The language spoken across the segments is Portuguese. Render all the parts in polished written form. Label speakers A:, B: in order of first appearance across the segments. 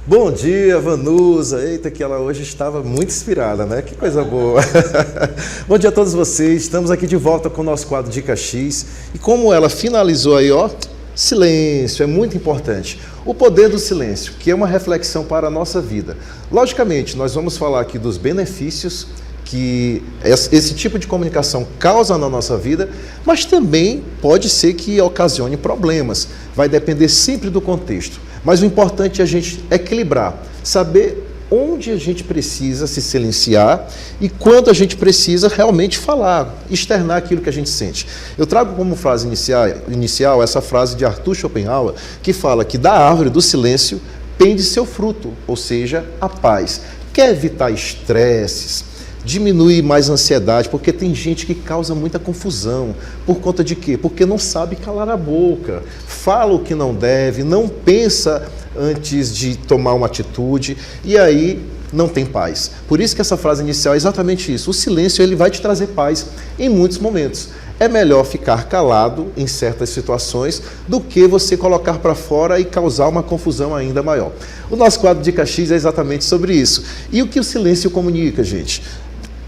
A: Bom dia, Vanusa. Eita, que ela hoje estava muito inspirada, né? Que coisa boa. Bom dia a todos vocês. Estamos aqui de volta com o nosso quadro Dica X. E como ela finalizou aí, ó, silêncio é muito importante. O poder do silêncio, que é uma reflexão para a nossa vida. Logicamente, nós vamos falar aqui dos benefícios que esse tipo de comunicação causa na nossa vida, mas também pode ser que ocasione problemas. Vai depender sempre do contexto. Mas o importante é a gente equilibrar, saber onde a gente precisa se silenciar e quando a gente precisa realmente falar, externar aquilo que a gente sente. Eu trago como frase inicial essa frase de Arthur Schopenhauer, que fala que da árvore do silêncio pende seu fruto, ou seja, a paz. Quer evitar estresses, diminuir mais a ansiedade, porque tem gente que causa muita confusão. Por conta de quê? Porque não sabe calar a boca, fala o que não deve, não pensa antes de tomar uma atitude, e aí não tem paz. Por isso que essa frase inicial é exatamente isso. O silêncio ele vai te trazer paz em muitos momentos. É melhor ficar calado em certas situações do que você colocar para fora e causar uma confusão ainda maior. O nosso quadro Dica X é exatamente sobre isso. E o que o silêncio comunica, gente?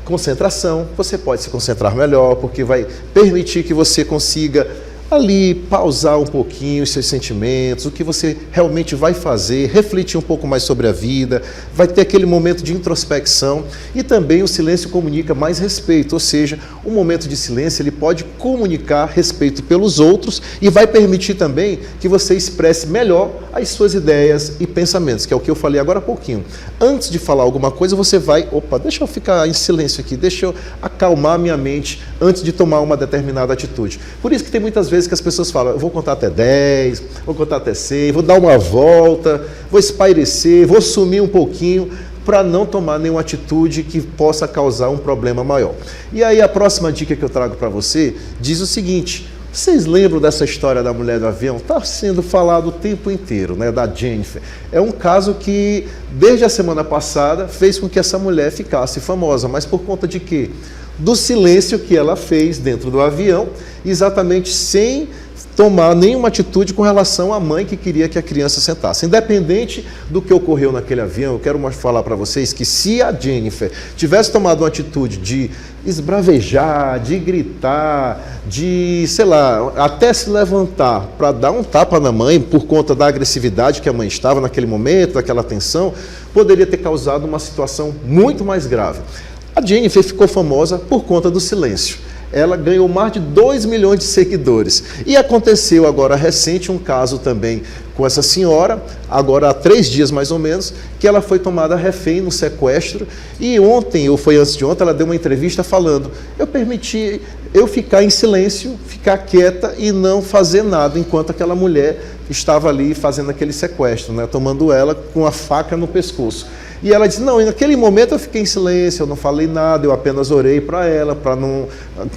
A: Concentração, você pode se concentrar melhor, porque vai permitir que você consiga ali pausar um pouquinho os seus sentimentos, o que você realmente vai fazer, refletir um pouco mais sobre a vida, vai ter aquele momento de introspecção e também o silêncio comunica mais respeito, ou seja, um momento de silêncio ele pode comunicar respeito pelos outros e vai permitir também que você expresse melhor as suas ideias e pensamentos, que é o que eu falei agora há pouquinho. Antes de falar alguma coisa, você vai, deixa eu ficar em silêncio aqui, deixa eu acalmar minha mente antes de tomar uma determinada atitude. Por isso que tem muitas vezes que as pessoas falam, eu vou contar até 10, vou contar até 100, vou dar uma volta, vou espairecer, vou sumir um pouquinho, para não tomar nenhuma atitude que possa causar um problema maior. E aí a próxima dica que eu trago para você diz o seguinte: vocês lembram dessa história da mulher do avião? Está sendo falado o tempo inteiro, né, da Jennifer. É um caso que, desde a semana passada, fez com que essa mulher ficasse famosa. Mas por conta de quê? Do silêncio que ela fez dentro do avião, exatamente sem tomar nenhuma atitude com relação à mãe que queria que a criança sentasse. Independente do que ocorreu naquele avião, eu quero falar para vocês que se a Jennifer tivesse tomado uma atitude de esbravejar, de gritar, de, sei lá, até se levantar para dar um tapa na mãe por conta da agressividade que a mãe estava naquele momento, daquela tensão, poderia ter causado uma situação muito mais grave. A Jennifer ficou famosa por conta do silêncio. Ela ganhou mais de 2 milhões de seguidores. E aconteceu agora recente um caso também com essa senhora, agora há 3 dias mais ou menos, que ela foi tomada refém no sequestro. E ontem, ou foi antes de ontem, ela deu uma entrevista falando, eu permiti eu ficar em silêncio, ficar quieta e não fazer nada, enquanto aquela mulher estava ali fazendo aquele sequestro, né, tomando ela com a faca no pescoço. E ela disse, não, naquele momento eu fiquei em silêncio, eu não falei nada, eu apenas orei para ela, para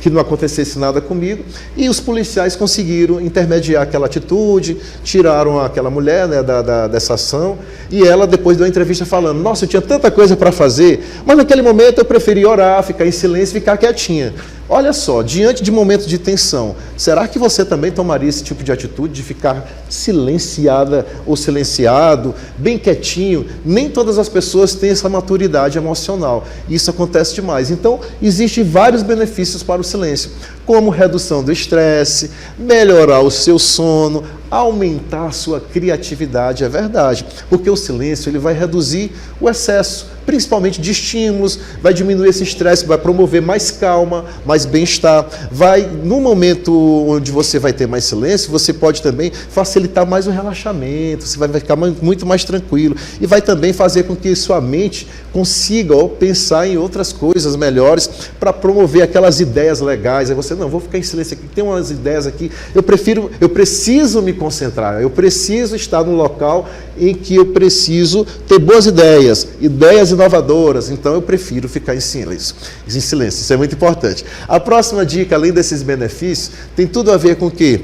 A: que não acontecesse nada comigo. E os policiais conseguiram intermediar aquela atitude, tiraram aquela mulher, né, dessa ação. E ela depois deu uma entrevista falando, nossa, eu tinha tanta coisa para fazer, mas naquele momento eu preferi orar, ficar em silêncio e ficar quietinha. Olha só, diante de momentos de tensão, será que você também tomaria esse tipo de atitude de ficar silenciada ou silenciado, bem quietinho? Nem todas as pessoas têm essa maturidade emocional. Isso acontece demais. Então, existem vários benefícios para o silêncio, como redução do estresse, melhorar o seu sono, aumentar a sua criatividade, é verdade, porque o silêncio ele vai reduzir o excesso, principalmente de estímulos, vai diminuir esse estresse, vai promover mais calma, mais bem-estar, vai, no momento onde você vai ter mais silêncio, você pode também facilitar mais o relaxamento, você vai ficar muito mais tranquilo e vai também fazer com que sua mente consiga pensar em outras coisas melhores para promover aquelas ideias legais. Aí você, não, vou ficar em silêncio aqui, tem umas ideias aqui, eu preciso me concentrar, eu preciso estar num local em que eu preciso ter boas ideias inovadoras, então eu prefiro ficar em silêncio. Isso é muito importante. A próxima dica, além desses benefícios, tem tudo a ver com o quê?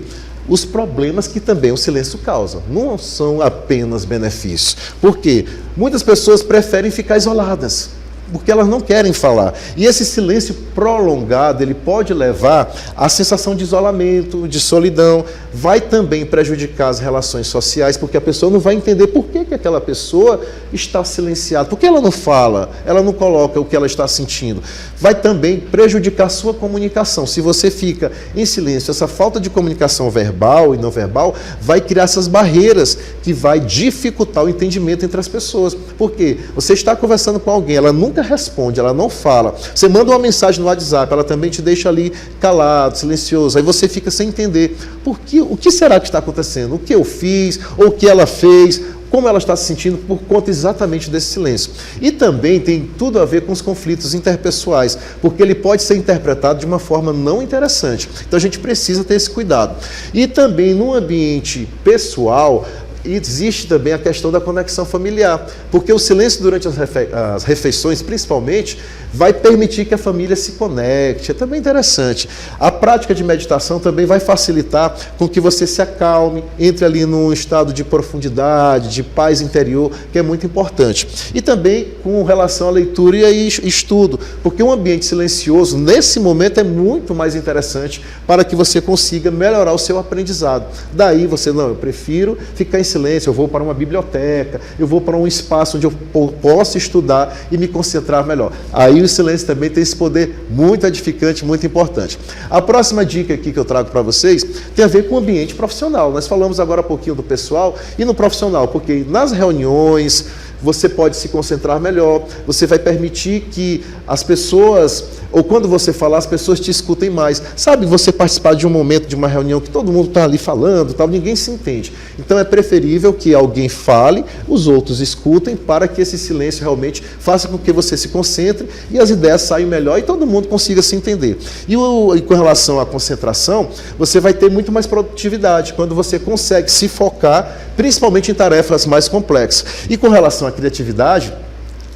A: Os problemas que também o silêncio causa. Não são apenas benefícios. Por quê? Muitas pessoas preferem ficar isoladas. porque elas não querem falar. E esse silêncio prolongado, ele pode levar à sensação de isolamento, de solidão, vai também prejudicar as relações sociais, porque a pessoa não vai entender por que aquela pessoa está silenciada, por que ela não fala, ela não coloca o que ela está sentindo. Vai também prejudicar a sua comunicação. Se você fica em silêncio, essa falta de comunicação verbal e não verbal vai criar essas barreiras que vai dificultar o entendimento entre as pessoas. Por quê? Você está conversando com alguém, ela nunca responde, ela não fala. Você manda uma mensagem no WhatsApp, ela também te deixa ali calado, silencioso. Aí você fica sem entender o que será que está acontecendo, o que eu fiz, ou o que ela fez, como ela está se sentindo por conta exatamente desse silêncio. E também tem tudo a ver com os conflitos interpessoais, porque ele pode ser interpretado de uma forma não interessante. Então a gente precisa ter esse cuidado. E também no ambiente pessoal, existe também a questão da conexão familiar, porque o silêncio durante as refeições, principalmente, vai permitir que a família se conecte. É também interessante. A prática de meditação também vai facilitar com que você se acalme, entre ali num estado de profundidade, de paz interior, que é muito importante. E também com relação à leitura e estudo, porque um ambiente silencioso, nesse momento, é muito mais interessante para que você consiga melhorar o seu aprendizado. Daí você, não, eu prefiro ficar em silêncio, eu vou para uma biblioteca, eu vou para um espaço onde eu possa estudar e me concentrar melhor. Aí o silêncio também tem esse poder muito edificante, muito importante. A próxima dica aqui que eu trago para vocês tem a ver com o ambiente profissional. Nós falamos agora um pouquinho do pessoal e no profissional, porque nas reuniões você pode se concentrar melhor, você vai permitir que as pessoas, ou quando você falar, as pessoas te escutem mais. Sabe, você participar de um momento, de uma reunião que todo mundo está ali falando, tal, ninguém se entende. Então é preferível que alguém fale, os outros escutem, para que esse silêncio realmente faça com que você se concentre e as ideias saiam melhor e todo mundo consiga se entender. E com relação à concentração, você vai ter muito mais produtividade, quando você consegue se focar, principalmente em tarefas mais complexas. E com relação à criatividade,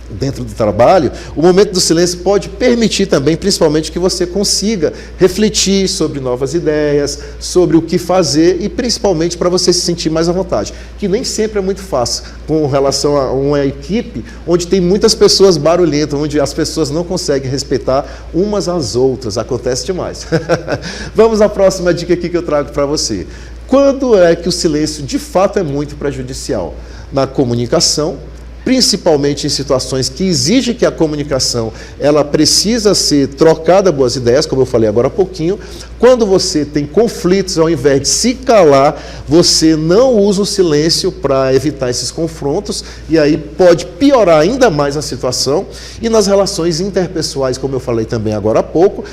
A: dentro do trabalho, o momento do silêncio pode permitir também, principalmente, que você consiga refletir sobre novas ideias, sobre o que fazer e principalmente para você se sentir mais à vontade, que nem sempre é muito fácil com relação a uma equipe onde tem muitas pessoas barulhentas, onde as pessoas não conseguem respeitar umas às outras, acontece demais. Vamos à próxima dica aqui que eu trago para você. Quando é que o silêncio de fato é muito prejudicial? Na comunicação, principalmente em situações que exigem que a comunicação ela precisa ser trocada boas ideias, como eu falei agora há pouquinho. Quando você tem conflitos, ao invés de se calar, você não usa o silêncio para evitar esses confrontos, e aí pode piorar ainda mais a situação. E nas relações interpessoais, como eu falei também agora há pouco,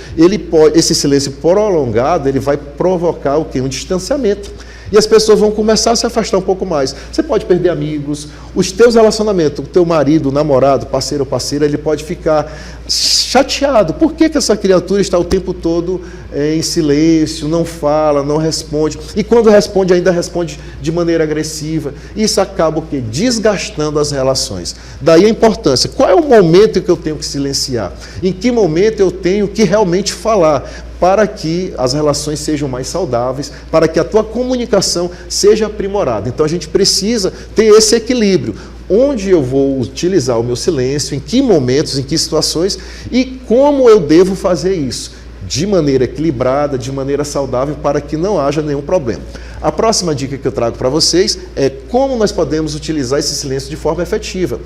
A: esse silêncio prolongado ele vai provocar o quê? Um distanciamento. E as pessoas vão começar a se afastar um pouco mais. Você pode perder amigos, os teus relacionamentos, o teu marido, namorado, parceiro ou parceira, ele pode ficar chateado. Por que essa criatura está o tempo todo em silêncio, não fala, não responde? E quando responde, ainda responde de maneira agressiva. Isso acaba o quê? Desgastando as relações. Daí a importância. Qual é o momento que eu tenho que silenciar? Em que momento eu tenho que realmente falar? Para que as relações sejam mais saudáveis, para que a tua comunicação seja aprimorada. Então a gente precisa ter esse equilíbrio. Onde eu vou utilizar o meu silêncio, em que momentos, em que situações e como eu devo fazer isso. De maneira equilibrada, de maneira saudável, para que não haja nenhum problema. A próxima dica que eu trago para vocês é como nós podemos utilizar esse silêncio de forma efetiva.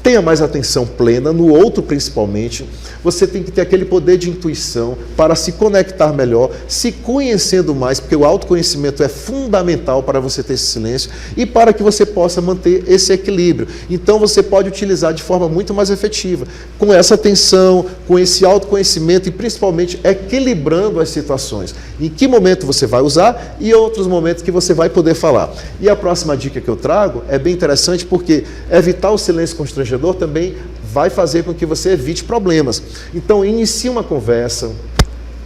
A: Tenha mais atenção plena, no outro principalmente. Você tem que ter aquele poder de intuição para se conectar melhor, se conhecendo mais, porque o autoconhecimento é fundamental para você ter esse silêncio e para que você possa manter esse equilíbrio. Então você pode utilizar de forma muito mais efetiva, com essa atenção, com esse autoconhecimento e principalmente equilibrando as situações. Em que momento você vai usar e outros momentos que você vai poder falar. E a próxima dica que eu trago é bem interessante, porque evitar o silêncio constrangedor também vai fazer com que você evite problemas. Então, inicie uma conversa.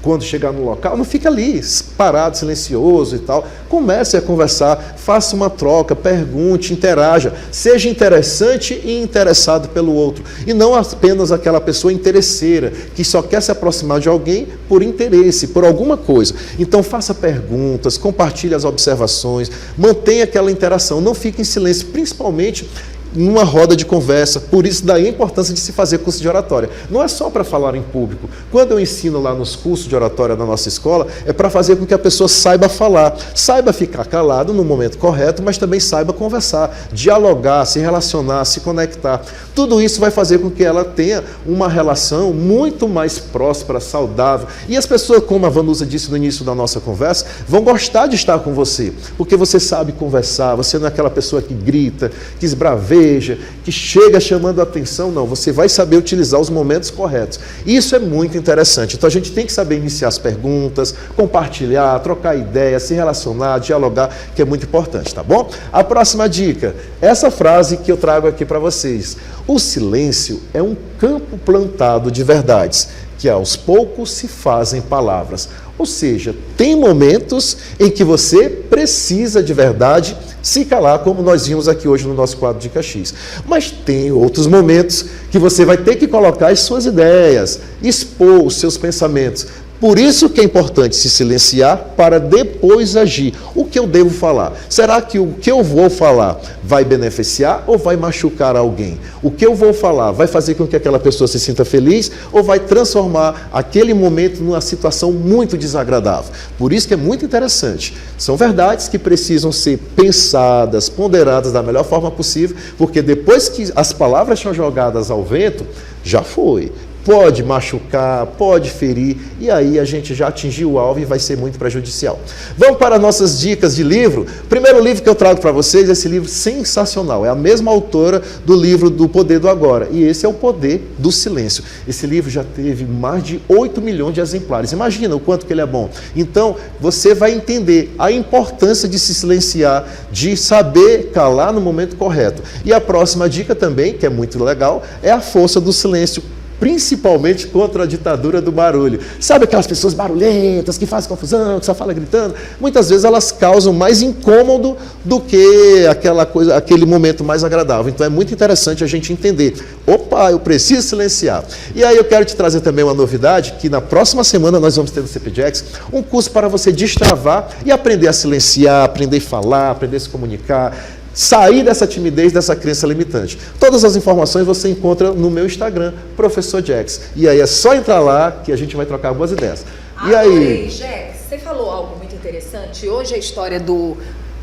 A: Quando chegar no local, não fica ali parado, silencioso e tal. Comece a conversar, faça uma troca, pergunte, interaja. Seja interessante e interessado pelo outro. E não apenas aquela pessoa interesseira, que só quer se aproximar de alguém por interesse, por alguma coisa. Então faça perguntas, compartilhe as observações, mantenha aquela interação. Não fique em silêncio, principalmente numa roda de conversa. Por isso, daí a importância de se fazer curso de oratória. Não é só para falar em público. Quando eu ensino lá nos cursos de oratória da nossa escola, é para fazer com que a pessoa saiba falar, saiba ficar calado no momento correto, mas também saiba conversar, dialogar, se relacionar, se conectar. Tudo isso vai fazer com que ela tenha uma relação muito mais próspera, saudável. E as pessoas, como a Vanusa disse no início da nossa conversa, vão gostar de estar com você, porque você sabe conversar, você não é aquela pessoa que grita, que esbraveja, que chega chamando a atenção, não, você vai saber utilizar os momentos corretos. Isso é muito interessante. Então a gente tem que saber iniciar as perguntas, compartilhar, trocar ideias, se relacionar, dialogar, que é muito importante, tá bom? A próxima dica, essa frase que eu trago aqui para vocês. O silêncio é um campo plantado de verdades, que aos poucos se fazem palavras. Ou seja, tem momentos em que você precisa de verdade se calar, como nós vimos aqui hoje no nosso quadro de Caxias. Mas tem outros momentos que você vai ter que colocar as suas ideias, expor os seus pensamentos. Por isso que é importante se silenciar para depois agir. O que eu devo falar? Será que o que eu vou falar vai beneficiar ou vai machucar alguém? O que eu vou falar vai fazer com que aquela pessoa se sinta feliz ou vai transformar aquele momento numa situação muito desagradável? Por isso que é muito interessante. São verdades que precisam ser pensadas, ponderadas da melhor forma possível, porque depois que as palavras são jogadas ao vento, já foi. Pode machucar, pode ferir, e aí a gente já atingiu o alvo e vai ser muito prejudicial. Vamos para nossas dicas de livro. Primeiro livro que eu trago para vocês é esse livro sensacional. É a mesma autora do livro do Poder do Agora. E esse é o Poder do Silêncio. Esse livro já teve mais de 8 milhões de exemplares. Imagina o quanto que ele é bom. Então, você vai entender a importância de se silenciar, de saber calar no momento correto. E a próxima dica também, que é muito legal, é a força do silêncio, principalmente contra a ditadura do barulho. Sabe aquelas pessoas barulhentas, que fazem confusão, que só falam gritando? Muitas vezes elas causam mais incômodo do que aquela coisa, aquele momento mais agradável. Então é muito interessante a gente entender. Opa, eu preciso silenciar. E aí eu quero te trazer também uma novidade, que na próxima semana nós vamos ter no CPJax um curso para você destravar e aprender a silenciar, aprender a falar, aprender a se comunicar, sair dessa timidez, dessa crença limitante. Todas as informações você encontra no meu Instagram, Professor Jax. E aí é só entrar lá que a gente vai trocar boas ideias. E aí,
B: Jax, você falou algo muito interessante. Hoje a história do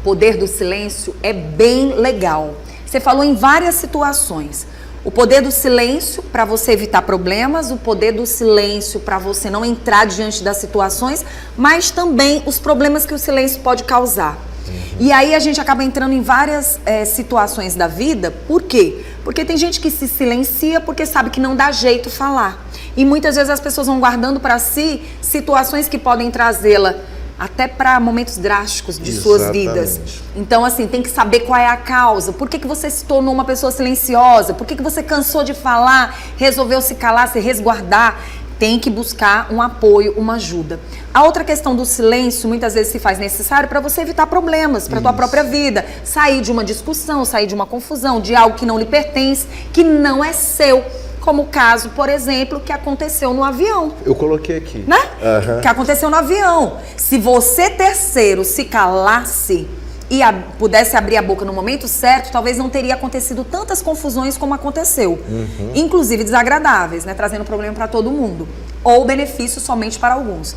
B: poder do silêncio é bem legal. Você falou em várias situações. O poder do silêncio para você evitar problemas, o poder do silêncio para você não entrar diante das situações, mas também os problemas que o silêncio pode causar. E aí a gente acaba entrando em várias situações da vida. Por quê? Porque tem gente que se silencia porque sabe que não dá jeito falar. E muitas vezes as pessoas vão guardando para si situações que podem trazê-la até para momentos drásticos de suas vidas. Então, assim, tem que saber qual é a causa. Por que você se tornou uma pessoa silenciosa? Por que você cansou de falar, resolveu se calar, se resguardar? Tem que buscar um apoio, uma ajuda. A outra questão do silêncio, muitas vezes se faz necessário para você evitar problemas para a tua própria vida. Sair de uma discussão, sair de uma confusão, de algo que não lhe pertence, que não é seu. Como o caso, por exemplo, que aconteceu no avião.
A: Eu coloquei aqui.
B: Né? Que aconteceu no avião. Se você, terceiro, se calasse e pudesse abrir a boca no momento certo, talvez não teria acontecido tantas confusões como aconteceu. Inclusive desagradáveis, né? Trazendo problema para todo mundo. Ou benefício somente para alguns.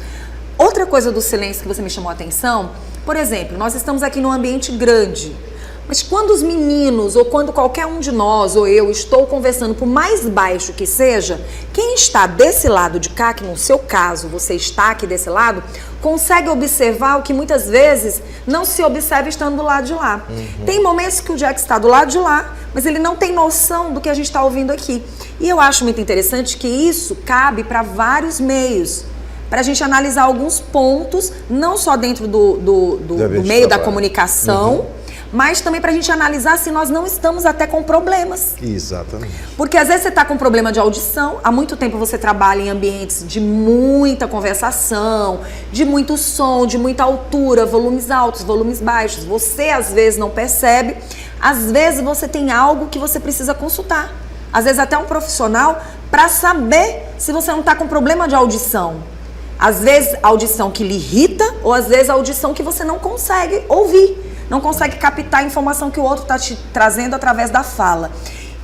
B: Outra coisa do silêncio que você me chamou a atenção, por exemplo, nós estamos aqui num ambiente grande. Mas quando os meninos, ou quando qualquer um de nós, ou eu, estou conversando, por mais baixo que seja, quem está desse lado de cá, que no seu caso você está aqui desse lado, consegue observar o que muitas vezes não se observa estando do lado de lá. Tem momentos que o Jack está do lado de lá, mas ele não tem noção do que a gente está ouvindo aqui. E eu acho muito interessante que isso cabe para vários meios, para a gente analisar alguns pontos, não só dentro do meio da comunicação, mas também para a gente analisar se nós não estamos até com problemas.
A: Exatamente.
B: Porque às vezes você está com problema de audição, há muito tempo você trabalha em ambientes de muita conversação, de muito som, de muita altura, volumes altos, volumes baixos. Você às vezes não percebe, às vezes você tem algo que você precisa consultar. Às vezes até um profissional para saber se você não está com problema de audição. Às vezes a audição que lhe irrita ou às vezes a audição que você não consegue ouvir. não consegue captar a informação que o outro está te trazendo através da fala.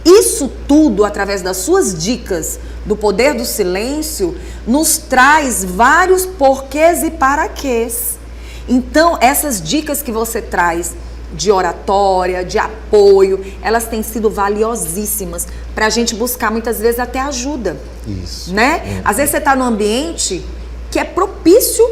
B: Isso tudo, através das suas dicas do poder do silêncio, nos traz vários porquês e paraquês. Então, essas dicas que você traz de oratória, de apoio, elas têm sido valiosíssimas para a gente buscar muitas vezes até ajuda.
A: Isso.
B: Né? Às vezes você está num ambiente que é propício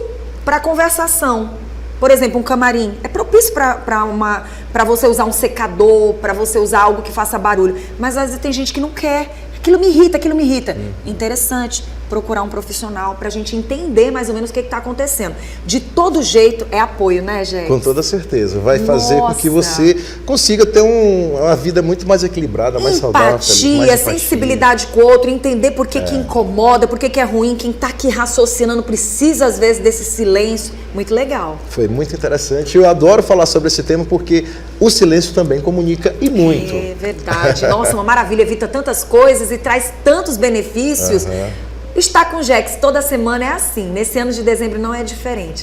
B: para conversação. Por exemplo, um camarim é propício para você usar um secador, para você usar algo que faça barulho. Mas às vezes tem gente que não quer. Aquilo me irrita. Interessante procurar um profissional para a gente entender mais ou menos o que está acontecendo. De todo jeito, é apoio, né, Jex?
A: Com toda certeza. Vai fazer com que você consiga ter uma vida muito mais equilibrada, mais saudável.
B: Empatia, sensibilidade com o outro, entender por que que incomoda, por que que é ruim. Quem está aqui raciocinando precisa, às vezes, desse silêncio. Muito legal.
A: Foi muito interessante. Eu adoro falar sobre esse tema porque o silêncio também comunica e muito.
B: É verdade. Nossa, uma maravilha. Evita tantas coisas e traz tantos benefícios. Estar com o Jex toda semana é assim. Nesse ano de dezembro não é diferente.